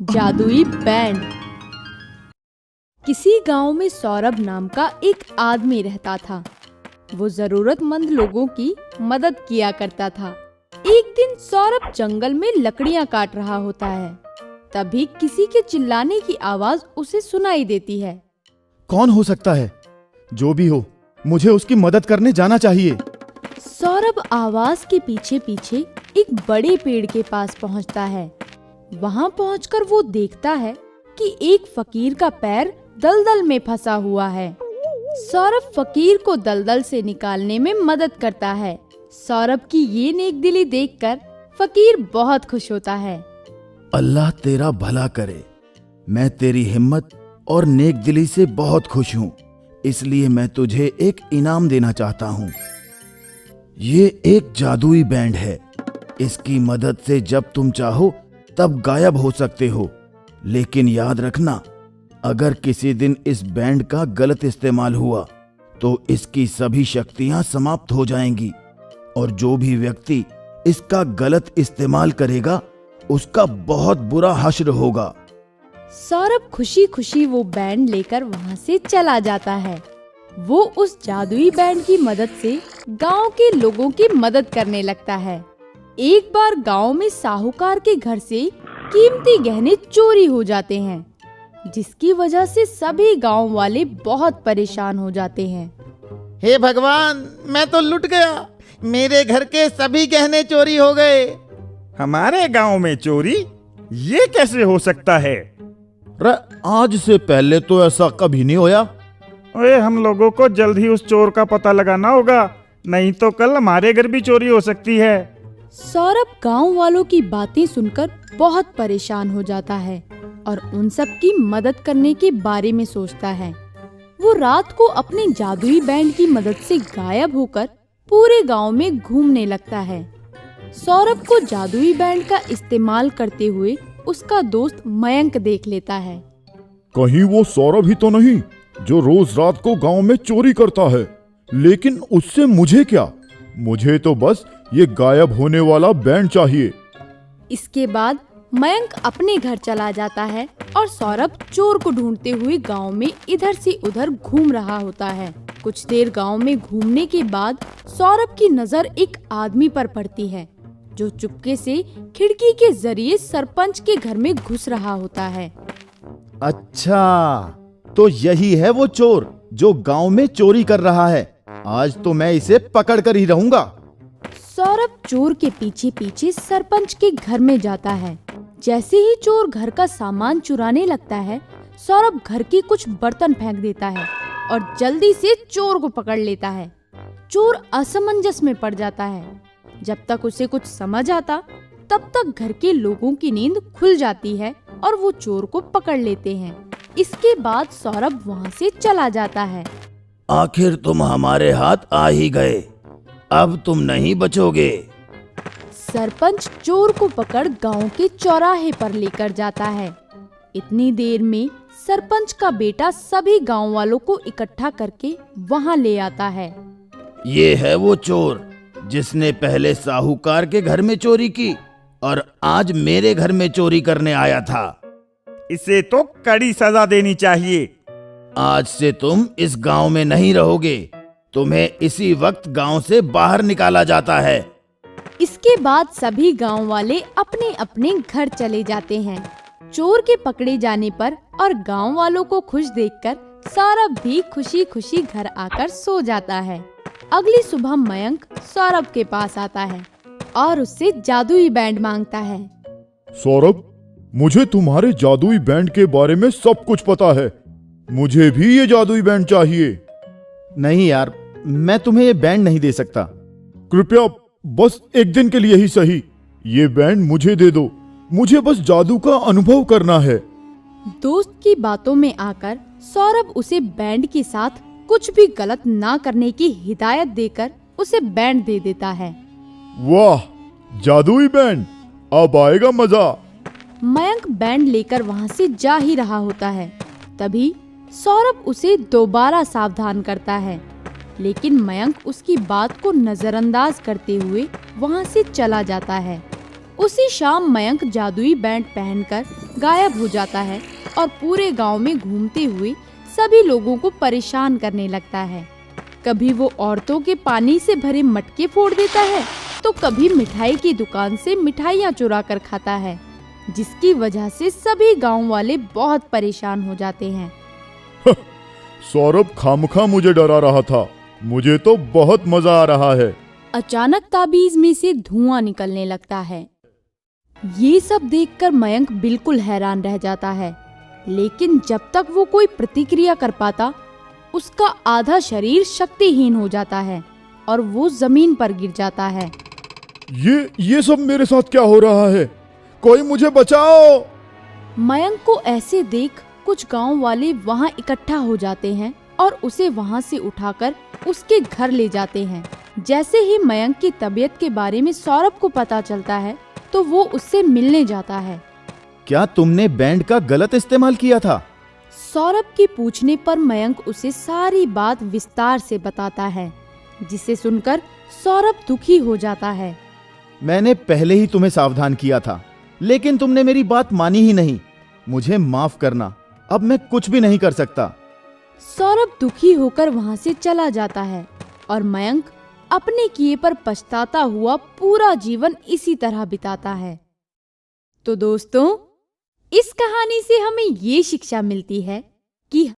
जादुई बैंड। किसी गांव में सौरभ नाम का एक आदमी रहता था। वो जरूरतमंद लोगों की मदद किया करता था। एक दिन सौरभ जंगल में लकड़ियां काट रहा होता है। तभी किसी के चिल्लाने की आवाज उसे सुनाई देती है। कौन हो सकता है? जो भी हो, मुझे उसकी मदद करने जाना चाहिए। सौरभ आवाज के पीछे पीछे एक बड़े पेड़ के पास पहुंचता है। वहां पहुंचकर वो देखता है कि एक फकीर का पैर दलदल में फंसा हुआ है। सौरभ फकीर को दलदल से निकालने में मदद करता है। सौरभ की ये नेकदिली देखकर फकीर बहुत खुश होता है। अल्लाह तेरा भला करे। मैं तेरी हिम्मत और नेकदिली से बहुत खुश हूँ, इसलिए मैं तुझे एक इनाम देना चाहता हूँ। ये एक जादुई बैंड है। इसकी मदद से जब तुम चाहो तब गायब हो सकते हो, लेकिन याद रखना, अगर किसी दिन इस बैंड का गलत इस्तेमाल हुआ तो इसकी सभी शक्तियां समाप्त हो जाएंगी और जो भी व्यक्ति इसका गलत इस्तेमाल करेगा उसका बहुत बुरा हश्र होगा। सौरभ खुशी खुशी वो बैंड लेकर वहाँ से चला जाता है। वो उस जादुई बैंड की मदद से गांव के लोगों की मदद करने लगता है। एक बार गांव में साहूकार के घर से कीमती गहने चोरी हो जाते हैं, जिसकी वजह से सभी गांव वाले बहुत परेशान हो जाते हैं। हे भगवान, मैं तो लुट गया। मेरे घर के सभी गहने चोरी हो गए। हमारे गांव में चोरी? ये कैसे हो सकता है? आज से पहले तो ऐसा कभी नहीं होया। ओए, हम लोगों को जल्द ही उस चोर का पता लगाना होगा, नहीं तो कल हमारे घर भी चोरी हो सकती है। सौरभ गांव वालों की बातें सुनकर बहुत परेशान हो जाता है और उन सब की मदद करने के बारे में सोचता है। वो रात को अपने जादुई बैंड की मदद से गायब होकर पूरे गांव में घूमने लगता है। सौरभ को जादुई बैंड का इस्तेमाल करते हुए उसका दोस्त मयंक देख लेता है। कहीं वो सौरभ ही तो नहीं जो रोज रात को गांव में चोरी करता है? लेकिन उससे मुझे क्या? मुझे तो बस ये गायब होने वाला बैंड चाहिए। इसके बाद मयंक अपने घर चला जाता है और सौरभ चोर को ढूंढते हुए गांव में इधर से उधर घूम रहा होता है। कुछ देर गांव में घूमने के बाद सौरभ की नजर एक आदमी पर पड़ती है, जो चुपके से खिड़की के जरिए सरपंच के घर में घुस रहा होता है। अच्छा, तो यही है वो चोर जो गांव में चोरी कर रहा है। आज तो मैं इसे पकड़ कर ही रहूंगा। सौरभ चोर के पीछे पीछे सरपंच के घर में जाता है। जैसे ही चोर घर का सामान चुराने लगता है, सौरभ घर के कुछ बर्तन फेंक देता है और जल्दी से चोर को पकड़ लेता है। चोर असमंजस में पड़ जाता है। जब तक उसे कुछ समझ आता, तब तक घर के लोगों की नींद खुल जाती है और वो चोर को पकड़ लेते हैं। इसके बाद सौरभ वहाँ से चला जाता है। आखिर तुम हमारे हाथ आ ही गए, अब तुम नहीं बचोगे। सरपंच चोर को पकड़ गांव के चौराहे पर लेकर जाता है। इतनी देर में सरपंच का बेटा सभी गांव वालों को इकट्ठा करके वहां ले आता है। ये है वो चोर जिसने पहले साहूकार के घर में चोरी की और आज मेरे घर में चोरी करने आया था। इसे तो कड़ी सजा देनी चाहिए। आज से तुम इस गांव में नहीं रहोगे। तुम्हें इसी वक्त गांव से बाहर निकाला जाता है। इसके बाद सभी गांव वाले अपने अपने घर चले जाते हैं। चोर के पकड़े जाने पर और गांव वालों को खुश देखकर सौरभ भी खुशी खुशी घर आकर सो जाता है। अगली सुबह मयंक सौरभ के पास आता है और उससे जादुई बैंड मांगता है। सौरभ, मुझे तुम्हारे जादुई बैंड के बारे में सब कुछ पता है। मुझे भी ये जादुई बैंड चाहिए। नहीं यार, मैं तुम्हें ये बैंड नहीं दे सकता। कृपया बस एक दिन के लिए ही सही ये बैंड मुझे दे दो। मुझे बस जादू का अनुभव करना है। दोस्त की बातों में आकर सौरभ उसे बैंड के साथ कुछ भी गलत ना करने की हिदायत देकर उसे बैंड दे देता है। वाह, जादुई बैंड, अब आएगा मजा। मयंक बैंड लेकर वहाँ से जा ही रहा होता है। तभी सौरभ उसे दोबारा सावधान करता है, लेकिन मयंक उसकी बात को नजरअंदाज करते हुए वहाँ से चला जाता है। उसी शाम मयंक जादुई बैंड पहनकर गायब हो जाता है और पूरे गांव में घूमते हुए सभी लोगों को परेशान करने लगता है। कभी वो औरतों के पानी से भरे मटके फोड़ देता है तो कभी मिठाई की दुकान से मिठाइयाँ चुरा कर खाता है, जिसकी वजह से सभी गांव वाले बहुत परेशान हो जाते हैं। सौरभ खामखा मुझे डरा रहा था, मुझे तो बहुत मजा आ रहा है। अचानक ताबीज में से धुआं निकलने लगता है। ये सब देखकर मयंक बिल्कुल हैरान रह जाता है, लेकिन जब तक वो कोई प्रतिक्रिया कर पाता, उसका आधा शरीर शक्तिहीन हो जाता है और वो जमीन पर गिर जाता है। ये सब मेरे साथ क्या हो रहा है? कोई मुझे बचाओ! मयंक को ऐसे देख कुछ गांव वाले वहां इकट्ठा हो जाते हैं और उसे वहां से उठाकर उसके घर ले जाते हैं। जैसे ही मयंक की तबीयत के बारे में सौरभ को पता चलता है तो वो उससे मिलने जाता है। क्या तुमने बैंड का गलत इस्तेमाल किया था? सौरभ के पूछने पर मयंक उसे सारी बात विस्तार से बताता है, जिसे सुनकर सौरभ दुखी हो जाता है। मैंने पहले ही तुम्हें सावधान किया था, लेकिन तुमने मेरी बात मानी ही नहीं। मुझे माफ करना, अब मैं कुछ भी नहीं कर सकता। सौरभ दुखी होकर वहां से चला जाता है और मयंक अपने किए पर पछताता हुआ पूरा जीवन इसी तरह बिताता है। तो दोस्तों, इस कहानी से हमें ये शिक्षा मिलती है कि